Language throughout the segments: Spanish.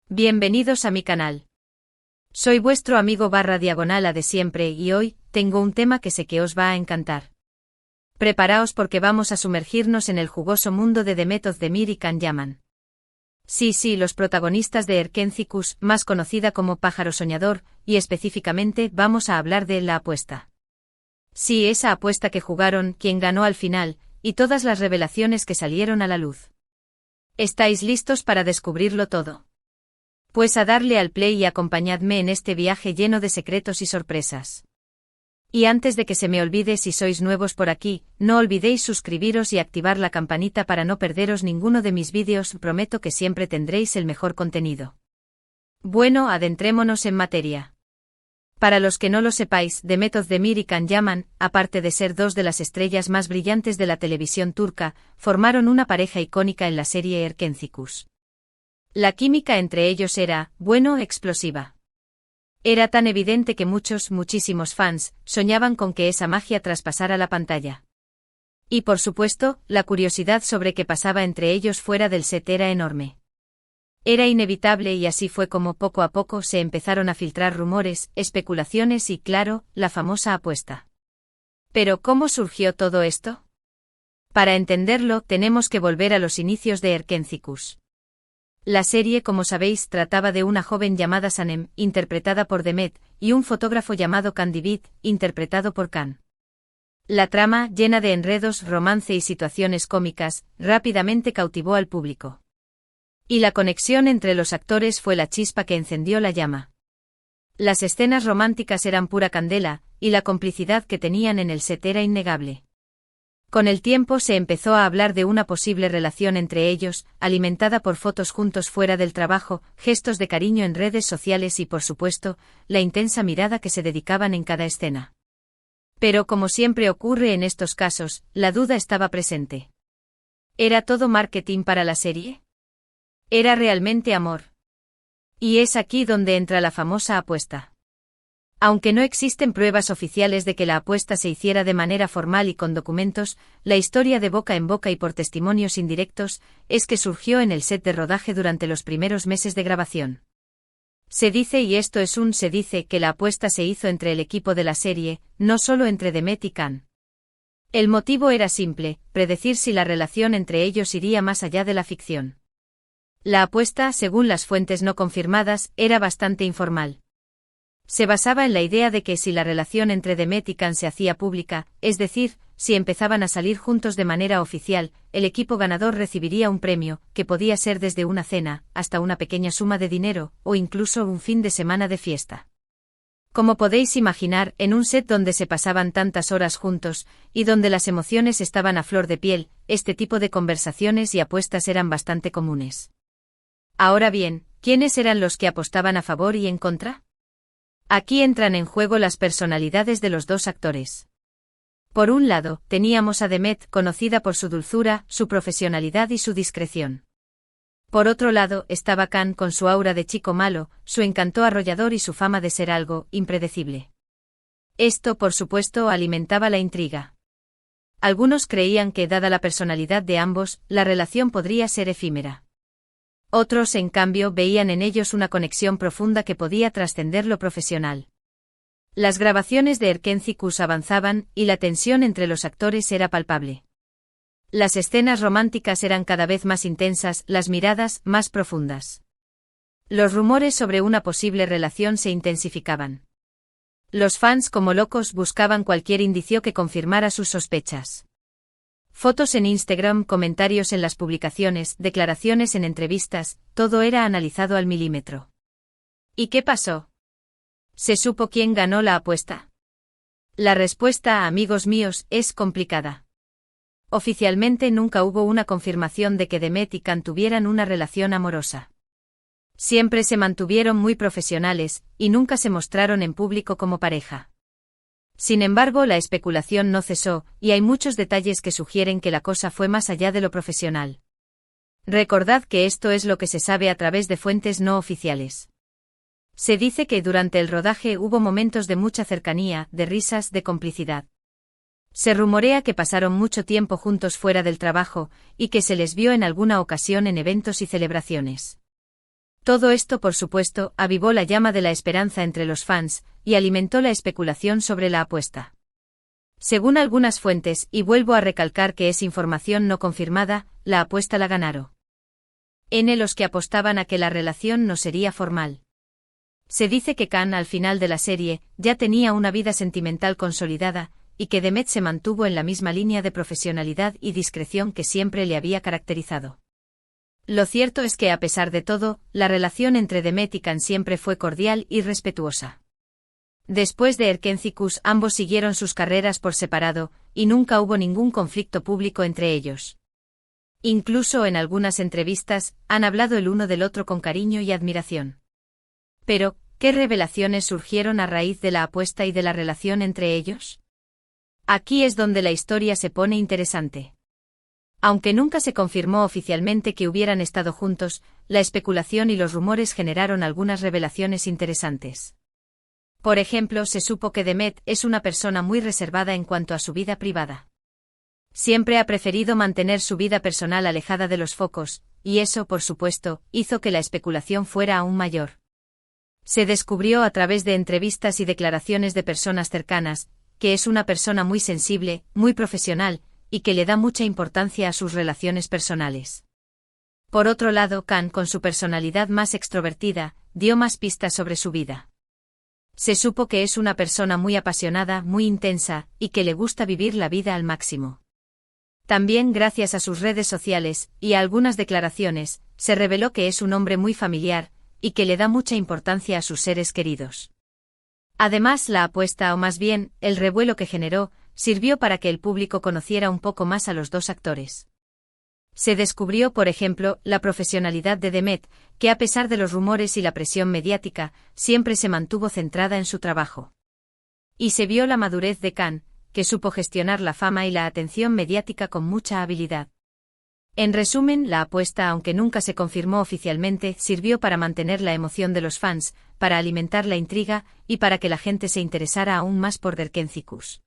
Bienvenidos a mi canal. Soy vuestro amigo /diagonal A de siempre y hoy, tengo un tema que sé que os va a encantar. Preparaos porque vamos a sumergirnos en el jugoso mundo de Demet Özdemir y Can Yaman. Sí, los protagonistas de Erkenci-Kuş, más conocida como Pájaro Soñador, y específicamente vamos a hablar de la apuesta. Sí, esa apuesta que jugaron, quien ganó al final, y todas las revelaciones que salieron a la luz. ¿Estáis listos para descubrirlo todo? Pues a darle al play y acompañadme en este viaje lleno de secretos y sorpresas. Y antes de que se me olvide, si sois nuevos por aquí, no olvidéis suscribiros y activar la campanita para no perderos ninguno de mis vídeos, prometo que siempre tendréis el mejor contenido. Bueno, adentrémonos en materia. Para los que no lo sepáis, Demet Özdemir y Can Yaman, aparte de ser dos de las estrellas más brillantes de la televisión turca, formaron una pareja icónica en la serie Erkenci-Kuş. La química entre ellos era, explosiva. Era tan evidente que muchísimos fans, soñaban con que esa magia traspasara la pantalla. Y por supuesto, la curiosidad sobre qué pasaba entre ellos fuera del set era enorme. Era inevitable y así fue como poco a poco se empezaron a filtrar rumores, especulaciones y claro, la famosa apuesta. ¿Pero cómo surgió todo esto? Para entenderlo, tenemos que volver a los inicios de Erkenci-Kuş. La serie, como sabéis, trataba de una joven llamada Sanem, interpretada por Demet, y un fotógrafo llamado Can Divit, interpretado por Can. La trama, llena de enredos, romance y situaciones cómicas, rápidamente cautivó al público. Y la conexión entre los actores fue la chispa que encendió la llama. Las escenas románticas eran pura candela, y la complicidad que tenían en el set era innegable. Con el tiempo se empezó a hablar de una posible relación entre ellos, alimentada por fotos juntos fuera del trabajo, gestos de cariño en redes sociales y por supuesto, la intensa mirada que se dedicaban en cada escena. Pero como siempre ocurre en estos casos, la duda estaba presente. ¿Era todo marketing para la serie? ¿Era realmente amor? Y es aquí donde entra la famosa apuesta. Aunque no existen pruebas oficiales de que la apuesta se hiciera de manera formal y con documentos, la historia de boca en boca y por testimonios indirectos, es que surgió en el set de rodaje durante los primeros meses de grabación. Se dice, y esto es se dice, que la apuesta se hizo entre el equipo de la serie, no solo entre Demet y Can. El motivo era simple, predecir si la relación entre ellos iría más allá de la ficción. La apuesta, según las fuentes no confirmadas, era bastante informal. Se basaba en la idea de que si la relación entre Demet y Can se hacía pública, es decir, si empezaban a salir juntos de manera oficial, el equipo ganador recibiría un premio, que podía ser desde una cena, hasta una pequeña suma de dinero, o incluso un fin de semana de fiesta. Como podéis imaginar, en un set donde se pasaban tantas horas juntos, y donde las emociones estaban a flor de piel, este tipo de conversaciones y apuestas eran bastante comunes. Ahora bien, ¿quiénes eran los que apostaban a favor y en contra? Aquí entran en juego las personalidades de los dos actores. Por un lado, teníamos a Demet, conocida por su dulzura, su profesionalidad y su discreción. Por otro lado, estaba Can con su aura de chico malo, su encanto arrollador y su fama de ser algo impredecible. Esto, por supuesto, alimentaba la intriga. Algunos creían que, dada la personalidad de ambos, la relación podría ser efímera. Otros, en cambio, veían en ellos una conexión profunda que podía trascender lo profesional. Las grabaciones de Erkenci-Kuş avanzaban, y la tensión entre los actores era palpable. Las escenas románticas eran cada vez más intensas, las miradas, más profundas. Los rumores sobre una posible relación se intensificaban. Los fans, como locos, buscaban cualquier indicio que confirmara sus sospechas. Fotos en Instagram, comentarios en las publicaciones, declaraciones en entrevistas, todo era analizado al milímetro. ¿Y qué pasó? ¿Se supo quién ganó la apuesta? La respuesta, amigos míos, es complicada. Oficialmente nunca hubo una confirmación de que Demet y Can tuvieran una relación amorosa. Siempre se mantuvieron muy profesionales, y nunca se mostraron en público como pareja. Sin embargo, la especulación no cesó, y hay muchos detalles que sugieren que la cosa fue más allá de lo profesional. Recordad que esto es lo que se sabe a través de fuentes no oficiales. Se dice que durante el rodaje hubo momentos de mucha cercanía, de risas, de complicidad. Se rumorea que pasaron mucho tiempo juntos fuera del trabajo, y que se les vio en alguna ocasión en eventos y celebraciones. Todo esto, por supuesto, avivó la llama de la esperanza entre los fans, y alimentó la especulación sobre la apuesta. Según algunas fuentes, y vuelvo a recalcar que es información no confirmada, la apuesta la ganaron los que apostaban a que la relación no sería formal. Se dice que Khan al final de la serie ya tenía una vida sentimental consolidada, y que Demet se mantuvo en la misma línea de profesionalidad y discreción que siempre le había caracterizado. Lo cierto es que a pesar de todo, la relación entre Demet y Khan siempre fue cordial y respetuosa. Después de Erkenci-Kuş ambos siguieron sus carreras por separado, y nunca hubo ningún conflicto público entre ellos. Incluso en algunas entrevistas, han hablado el uno del otro con cariño y admiración. Pero, ¿qué revelaciones surgieron a raíz de la apuesta y de la relación entre ellos? Aquí es donde la historia se pone interesante. Aunque nunca se confirmó oficialmente que hubieran estado juntos, la especulación y los rumores generaron algunas revelaciones interesantes. Por ejemplo, se supo que Demet es una persona muy reservada en cuanto a su vida privada. Siempre ha preferido mantener su vida personal alejada de los focos, y eso, por supuesto, hizo que la especulación fuera aún mayor. Se descubrió a través de entrevistas y declaraciones de personas cercanas, que es una persona muy sensible, muy profesional, y que le da mucha importancia a sus relaciones personales. Por otro lado, Khan, con su personalidad más extrovertida, dio más pistas sobre su vida. Se supo que es una persona muy apasionada, muy intensa, y que le gusta vivir la vida al máximo. También gracias a sus redes sociales, y a algunas declaraciones, se reveló que es un hombre muy familiar, y que le da mucha importancia a sus seres queridos. Además, la apuesta, o más bien, el revuelo que generó, sirvió para que el público conociera un poco más a los dos actores. Se descubrió, por ejemplo, la profesionalidad de Demet, que a pesar de los rumores y la presión mediática, siempre se mantuvo centrada en su trabajo. Y se vio la madurez de Khan, que supo gestionar la fama y la atención mediática con mucha habilidad. En resumen, la apuesta, aunque nunca se confirmó oficialmente, sirvió para mantener la emoción de los fans, para alimentar la intriga, y para que la gente se interesara aún más por Erkenci-Kuş.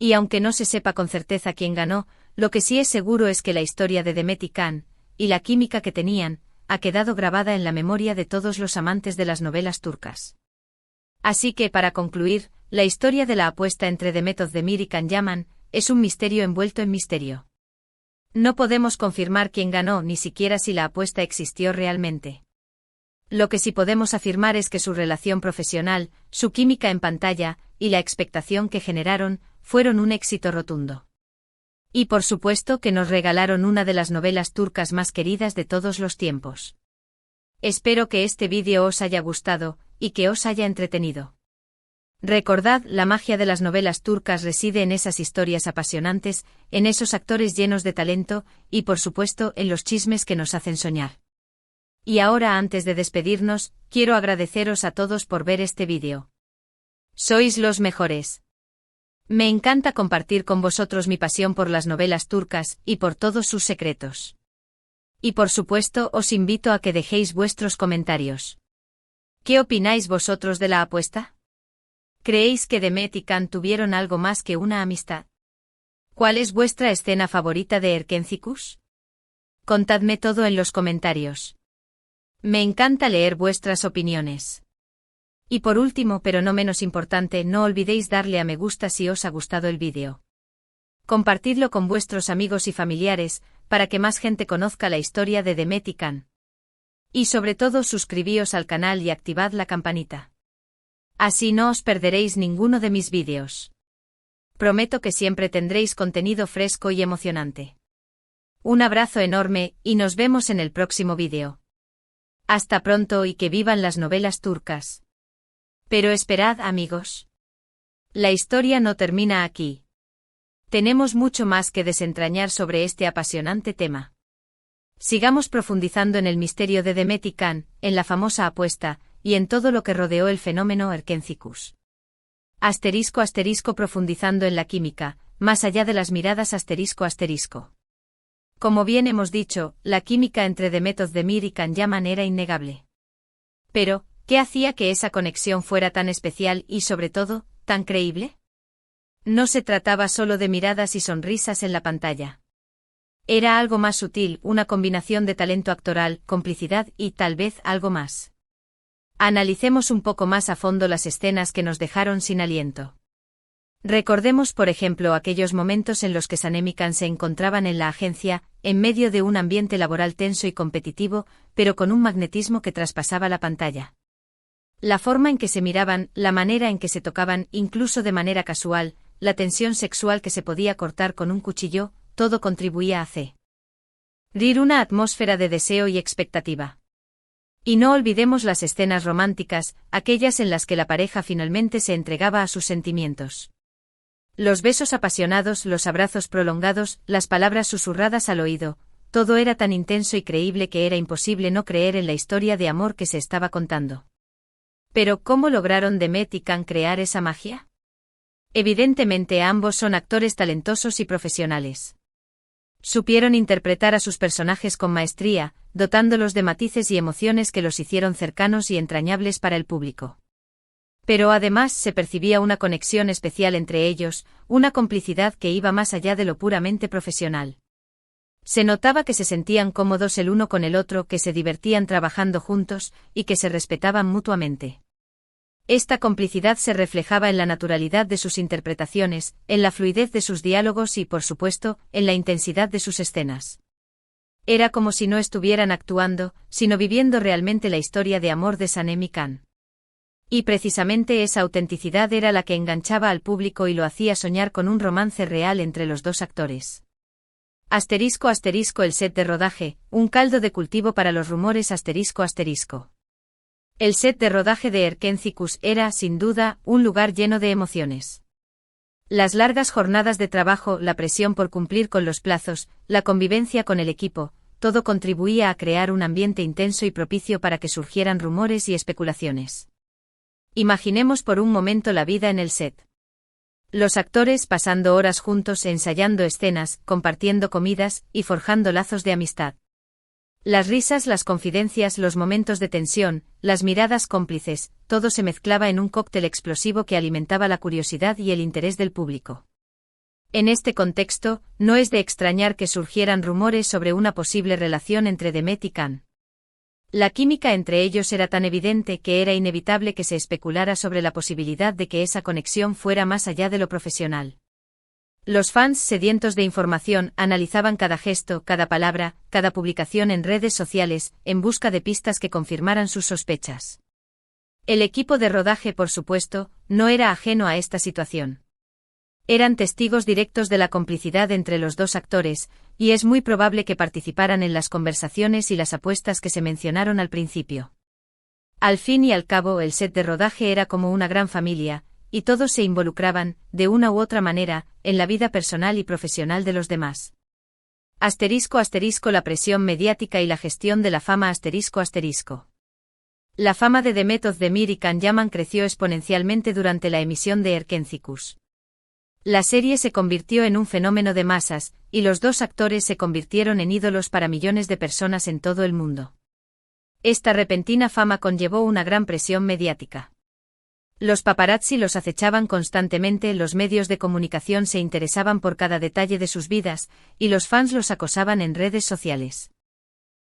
Y aunque no se sepa con certeza quién ganó, lo que sí es seguro es que la historia de Demet y Khan, y la química que tenían, ha quedado grabada en la memoria de todos los amantes de las novelas turcas. Así que, para concluir, la historia de la apuesta entre Demet Özdemir y Can Yaman es un misterio envuelto en misterio. No podemos confirmar quién ganó ni siquiera si la apuesta existió realmente. Lo que sí podemos afirmar es que su relación profesional, su química en pantalla, y la expectación que generaron, fueron un éxito rotundo. Y por supuesto que nos regalaron una de las novelas turcas más queridas de todos los tiempos. Espero que este vídeo os haya gustado, y que os haya entretenido. Recordad, la magia de las novelas turcas reside en esas historias apasionantes, en esos actores llenos de talento, y por supuesto en los chismes que nos hacen soñar. Y ahora, antes de despedirnos, quiero agradeceros a todos por ver este vídeo. Sois los mejores. Me encanta compartir con vosotros mi pasión por las novelas turcas, y por todos sus secretos. Y por supuesto os invito a que dejéis vuestros comentarios. ¿Qué opináis vosotros de la apuesta? ¿Creéis que Demet y Khan tuvieron algo más que una amistad? ¿Cuál es vuestra escena favorita de Erkenci-Kuş? Contadme todo en los comentarios. Me encanta leer vuestras opiniones. Y por último, pero no menos importante, no olvidéis darle a me gusta si os ha gustado el vídeo. Compartidlo con vuestros amigos y familiares, para que más gente conozca la historia de Demet y Khan. Y sobre todo suscribíos al canal y activad la campanita. Así no os perderéis ninguno de mis vídeos. Prometo que siempre tendréis contenido fresco y emocionante. Un abrazo enorme, y nos vemos en el próximo vídeo. Hasta pronto y que vivan las novelas turcas. Pero esperad, amigos. La historia no termina aquí. Tenemos mucho más que desentrañar sobre este apasionante tema. Sigamos profundizando en el misterio de Demet y Khan, en la famosa apuesta, y en todo lo que rodeó el fenómeno Erkenci-Kuş. *** profundizando en la química, más allá de las miradas ***. Como bien hemos dicho, la química entre Demet Özdemir y Can Yaman era innegable. Pero, ¿qué hacía que esa conexión fuera tan especial y, sobre todo, tan creíble? No se trataba solo de miradas y sonrisas en la pantalla. Era algo más sutil, una combinación de talento actoral, complicidad y, tal vez, algo más. Analicemos un poco más a fondo las escenas que nos dejaron sin aliento. Recordemos, por ejemplo, aquellos momentos en los que Sam y Khan se encontraban en la agencia, en medio de un ambiente laboral tenso y competitivo, pero con un magnetismo que traspasaba la pantalla. La forma en que se miraban, la manera en que se tocaban, incluso de manera casual, la tensión sexual que se podía cortar con un cuchillo, todo contribuía a crear una atmósfera de deseo y expectativa. Y no olvidemos las escenas románticas, aquellas en las que la pareja finalmente se entregaba a sus sentimientos. Los besos apasionados, los abrazos prolongados, las palabras susurradas al oído, todo era tan intenso y creíble que era imposible no creer en la historia de amor que se estaba contando. Pero ¿cómo lograron Demet y Khan crear esa magia? Evidentemente ambos son actores talentosos y profesionales. Supieron interpretar a sus personajes con maestría, dotándolos de matices y emociones que los hicieron cercanos y entrañables para el público. Pero además se percibía una conexión especial entre ellos, una complicidad que iba más allá de lo puramente profesional. Se notaba que se sentían cómodos el uno con el otro, que se divertían trabajando juntos, y que se respetaban mutuamente. Esta complicidad se reflejaba en la naturalidad de sus interpretaciones, en la fluidez de sus diálogos y, por supuesto, en la intensidad de sus escenas. Era como si no estuvieran actuando, sino viviendo realmente la historia de amor de Sam y Khan. Y precisamente esa autenticidad era la que enganchaba al público y lo hacía soñar con un romance real entre los dos actores. *** El set de rodaje, un caldo de cultivo para los rumores ***. El set de rodaje de Erkenzicus era, sin duda, un lugar lleno de emociones. Las largas jornadas de trabajo, la presión por cumplir con los plazos, la convivencia con el equipo, todo contribuía a crear un ambiente intenso y propicio para que surgieran rumores y especulaciones. Imaginemos por un momento la vida en el set. Los actores pasando horas juntos ensayando escenas, compartiendo comidas y forjando lazos de amistad. Las risas, las confidencias, los momentos de tensión, las miradas cómplices, todo se mezclaba en un cóctel explosivo que alimentaba la curiosidad y el interés del público. En este contexto, no es de extrañar que surgieran rumores sobre una posible relación entre Demet y Khan. La química entre ellos era tan evidente que era inevitable que se especulara sobre la posibilidad de que esa conexión fuera más allá de lo profesional. Los fans, sedientos de información, analizaban cada gesto, cada palabra, cada publicación en redes sociales, en busca de pistas que confirmaran sus sospechas. El equipo de rodaje, por supuesto, no era ajeno a esta situación. Eran testigos directos de la complicidad entre los dos actores, y es muy probable que participaran en las conversaciones y las apuestas que se mencionaron al principio. Al fin y al cabo, el set de rodaje era como una gran familia, y todos se involucraban, de una u otra manera, en la vida personal y profesional de los demás. *** La presión mediática y la gestión de la fama ***. La fama de Demet Özdemir y Can Yaman creció exponencialmente durante la emisión de Erkenzicus. La serie se convirtió en un fenómeno de masas, y los dos actores se convirtieron en ídolos para millones de personas en todo el mundo. Esta repentina fama conllevó una gran presión mediática. Los paparazzi los acechaban constantemente, los medios de comunicación se interesaban por cada detalle de sus vidas, y los fans los acosaban en redes sociales.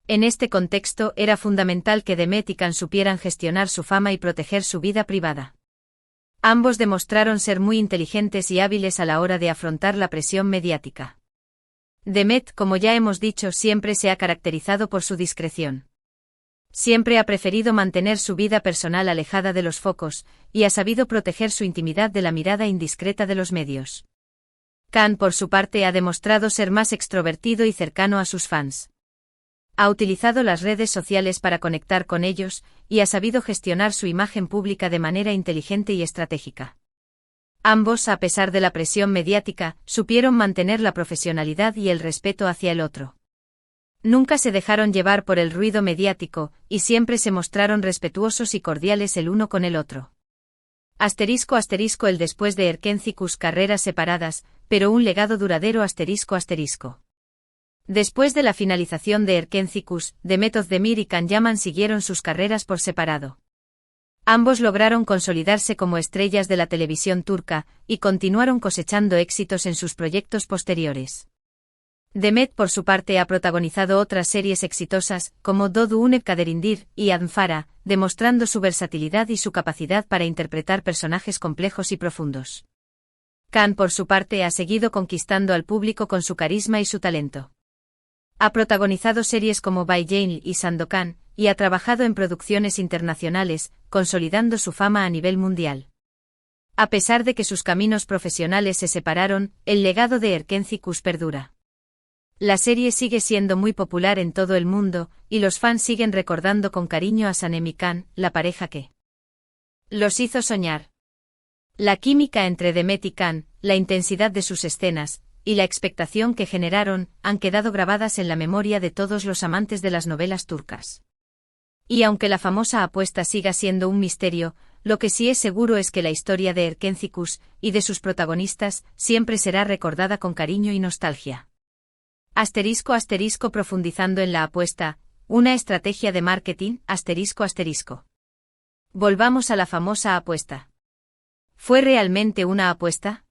En este contexto era fundamental que Demet y Can supieran gestionar su fama y proteger su vida privada. Ambos demostraron ser muy inteligentes y hábiles a la hora de afrontar la presión mediática. Demet, como ya hemos dicho, siempre se ha caracterizado por su discreción. Siempre ha preferido mantener su vida personal alejada de los focos, y ha sabido proteger su intimidad de la mirada indiscreta de los medios. Can, por su parte, ha demostrado ser más extrovertido y cercano a sus fans. Ha utilizado las redes sociales para conectar con ellos, y ha sabido gestionar su imagen pública de manera inteligente y estratégica. Ambos, a pesar de la presión mediática, supieron mantener la profesionalidad y el respeto hacia el otro. Nunca se dejaron llevar por el ruido mediático, y siempre se mostraron respetuosos y cordiales el uno con el otro. *** El después de Erkenzicus, carreras separadas, pero un legado duradero ***. Después de la finalización de Erkenzicus, Demet Özdemir y Can Yaman siguieron sus carreras por separado. Ambos lograron consolidarse como estrellas de la televisión turca, y continuaron cosechando éxitos en sus proyectos posteriores. Demet por su parte ha protagonizado otras series exitosas, como Doduneb Kaderindir y Admfara, demostrando su versatilidad y su capacidad para interpretar personajes complejos y profundos. Khan por su parte ha seguido conquistando al público con su carisma y su talento. Ha protagonizado series como By Jane y Sandokan, y ha trabajado en producciones internacionales, consolidando su fama a nivel mundial. A pesar de que sus caminos profesionales se separaron, el legado de Erkenci Kuş perdura. La serie sigue siendo muy popular en todo el mundo, y los fans siguen recordando con cariño a Sanem y Khan, la pareja que los hizo soñar. La química entre Demet y Khan, la intensidad de sus escenas, y la expectación que generaron, han quedado grabadas en la memoria de todos los amantes de las novelas turcas. Y aunque la famosa apuesta siga siendo un misterio, lo que sí es seguro es que la historia de Erkenci Kuş y de sus protagonistas siempre será recordada con cariño y nostalgia. *** Profundizando en la apuesta, una estrategia de marketing, ***. Volvamos a la famosa apuesta. ¿Fue realmente una apuesta?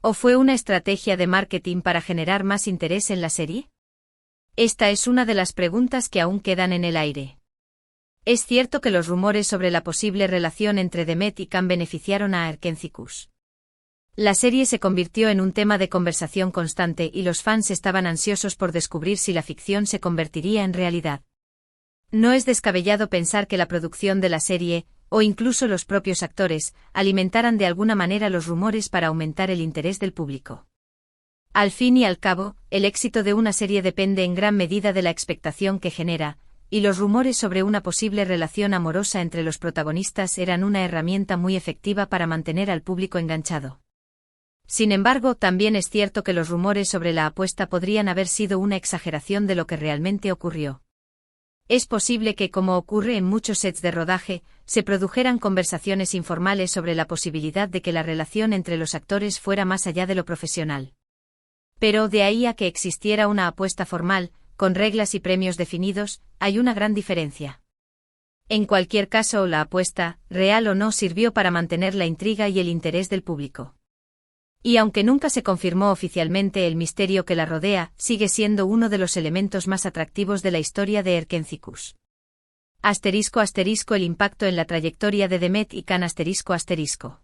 ¿O fue una estrategia de marketing para generar más interés en la serie? Esta es una de las preguntas que aún quedan en el aire. Es cierto que los rumores sobre la posible relación entre Demet y Khan beneficiaron a Erkenci Kuş. La serie se convirtió en un tema de conversación constante y los fans estaban ansiosos por descubrir si la ficción se convertiría en realidad. No es descabellado pensar que la producción de la serie, o incluso los propios actores, alimentaran de alguna manera los rumores para aumentar el interés del público. Al fin y al cabo, el éxito de una serie depende en gran medida de la expectación que genera, y los rumores sobre una posible relación amorosa entre los protagonistas eran una herramienta muy efectiva para mantener al público enganchado. Sin embargo, también es cierto que los rumores sobre la apuesta podrían haber sido una exageración de lo que realmente ocurrió. Es posible que, como ocurre en muchos sets de rodaje, se produjeran conversaciones informales sobre la posibilidad de que la relación entre los actores fuera más allá de lo profesional. Pero de ahí a que existiera una apuesta formal, con reglas y premios definidos, hay una gran diferencia. En cualquier caso, la apuesta, real o no, sirvió para mantener la intriga y el interés del público. Y aunque nunca se confirmó oficialmente, el misterio que la rodea sigue siendo uno de los elementos más atractivos de la historia de Erkenci Kuş. *** El impacto en la trayectoria de Demet y Khan ***.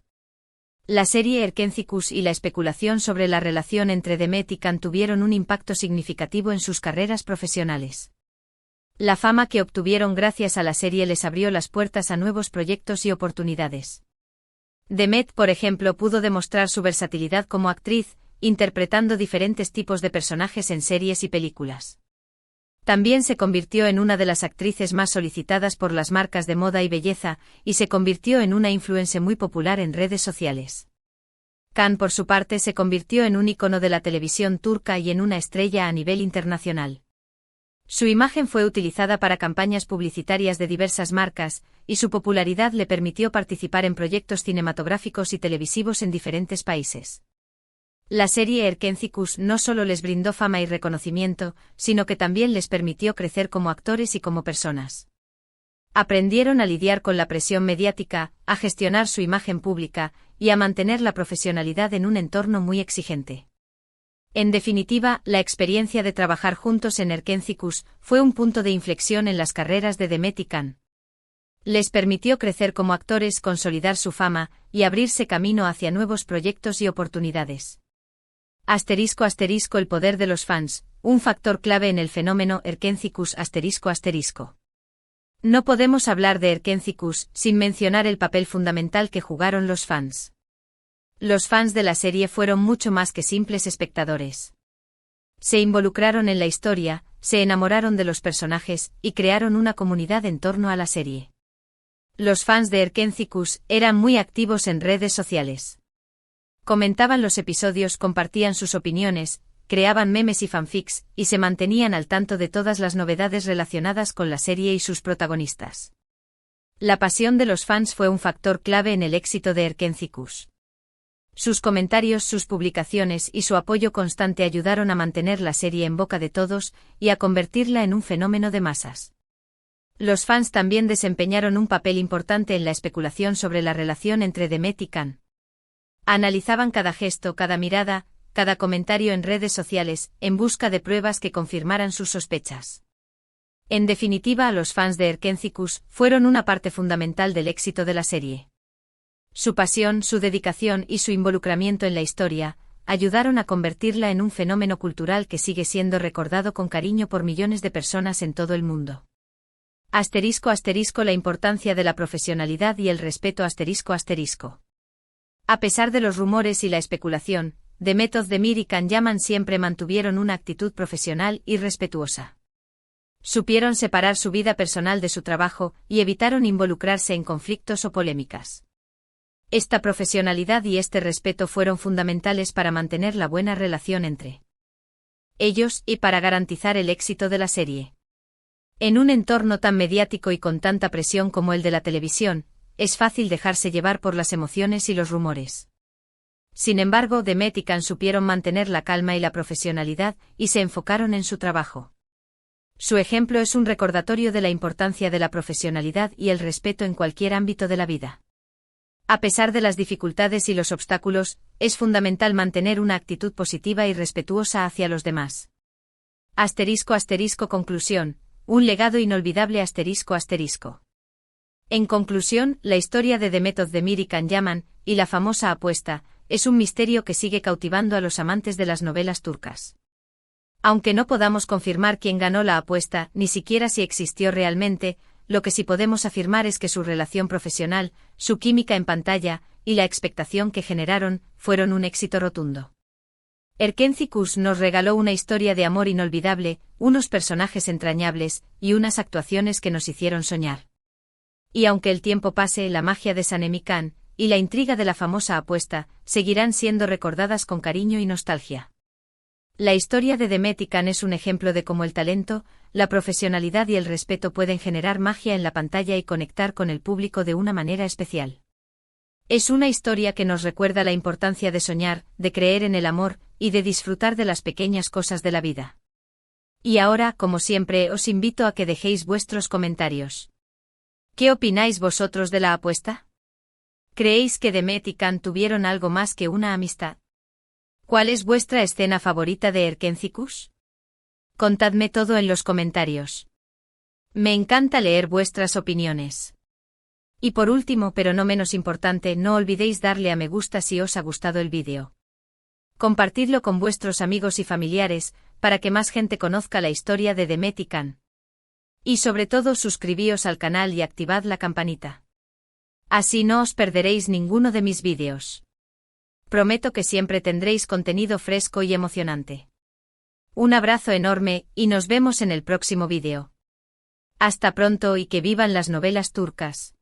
La serie Erkenci Kuş y la especulación sobre la relación entre Demet y Khan tuvieron un impacto significativo en sus carreras profesionales. La fama que obtuvieron gracias a la serie les abrió las puertas a nuevos proyectos y oportunidades. Demet, por ejemplo, pudo demostrar su versatilidad como actriz, interpretando diferentes tipos de personajes en series y películas. También se convirtió en una de las actrices más solicitadas por las marcas de moda y belleza, y se convirtió en una influencer muy popular en redes sociales. Khan, por su parte, se convirtió en un ícono de la televisión turca y en una estrella a nivel internacional. Su imagen fue utilizada para campañas publicitarias de diversas marcas, y su popularidad le permitió participar en proyectos cinematográficos y televisivos en diferentes países. La serie Erkenci Kuş no solo les brindó fama y reconocimiento, sino que también les permitió crecer como actores y como personas. Aprendieron a lidiar con la presión mediática, a gestionar su imagen pública, y a mantener la profesionalidad en un entorno muy exigente. En definitiva, la experiencia de trabajar juntos en Erkenci Kuş fue un punto de inflexión en las carreras de Demet y Khan. Les permitió crecer como actores, consolidar su fama, y abrirse camino hacia nuevos proyectos y oportunidades. *** El poder de los fans, un factor clave en el fenómeno Erkenci Kuş ***. No podemos hablar de Erkenci Kuş sin mencionar el papel fundamental que jugaron los fans. Los fans de la serie fueron mucho más que simples espectadores. Se involucraron en la historia, se enamoraron de los personajes, y crearon una comunidad en torno a la serie. Los fans de Erkenci Kuş eran muy activos en redes sociales. Comentaban los episodios, compartían sus opiniones, creaban memes y fanfics, y se mantenían al tanto de todas las novedades relacionadas con la serie y sus protagonistas. La pasión de los fans fue un factor clave en el éxito de Erkenci Kuş. Sus comentarios, sus publicaciones y su apoyo constante ayudaron a mantener la serie en boca de todos y a convertirla en un fenómeno de masas. Los fans también desempeñaron un papel importante en la especulación sobre la relación entre Demet y Khan. Analizaban cada gesto, cada mirada, cada comentario en redes sociales, en busca de pruebas que confirmaran sus sospechas. En definitiva, los fans de Erkénthicus fueron una parte fundamental del éxito de la serie. Su pasión, su dedicación y su involucramiento en la historia ayudaron a convertirla en un fenómeno cultural que sigue siendo recordado con cariño por millones de personas en todo el mundo. *** La importancia de la profesionalidad y el respeto ***. A pesar de los rumores y la especulación, Demet Özdemir y Can Yaman siempre mantuvieron una actitud profesional y respetuosa. Supieron separar su vida personal de su trabajo y evitaron involucrarse en conflictos o polémicas. Esta profesionalidad y este respeto fueron fundamentales para mantener la buena relación entre ellos y para garantizar el éxito de la serie. En un entorno tan mediático y con tanta presión como el de la televisión, es fácil dejarse llevar por las emociones y los rumores. Sin embargo, Demet y Can supieron mantener la calma y la profesionalidad y se enfocaron en su trabajo. Su ejemplo es un recordatorio de la importancia de la profesionalidad y el respeto en cualquier ámbito de la vida. A pesar de las dificultades y los obstáculos, es fundamental mantener una actitud positiva y respetuosa hacia los demás. *** Conclusión. Un legado inolvidable ***. En conclusión, la historia de Demet Özdemir y Can Yaman, y la famosa apuesta, es un misterio que sigue cautivando a los amantes de las novelas turcas. Aunque no podamos confirmar quién ganó la apuesta, ni siquiera si existió realmente, lo que sí podemos afirmar es que su relación profesional, su química en pantalla, y la expectación que generaron, fueron un éxito rotundo. Erkénthicus nos regaló una historia de amor inolvidable, unos personajes entrañables, y unas actuaciones que nos hicieron soñar. Y aunque el tiempo pase, la magia de Sanem y Can, y la intriga de la famosa apuesta, seguirán siendo recordadas con cariño y nostalgia. La historia de Demet y Can es un ejemplo de cómo el talento, la profesionalidad y el respeto pueden generar magia en la pantalla y conectar con el público de una manera especial. Es una historia que nos recuerda la importancia de soñar, de creer en el amor, y de disfrutar de las pequeñas cosas de la vida. Y ahora, como siempre, os invito a que dejéis vuestros comentarios. ¿Qué opináis vosotros de la apuesta? ¿Creéis que Demet y Can tuvieron algo más que una amistad? ¿Cuál es vuestra escena favorita de Erkénthicus? Contadme todo en los comentarios. Me encanta leer vuestras opiniones. Y por último, pero no menos importante, no olvidéis darle a me gusta si os ha gustado el vídeo. Compartidlo con vuestros amigos y familiares, para que más gente conozca la historia de Demet y Can. Y sobre todo suscribíos al canal y activad la campanita. Así no os perderéis ninguno de mis vídeos. Prometo que siempre tendréis contenido fresco y emocionante. Un abrazo enorme, y nos vemos en el próximo vídeo. Hasta pronto y que vivan las novelas turcas.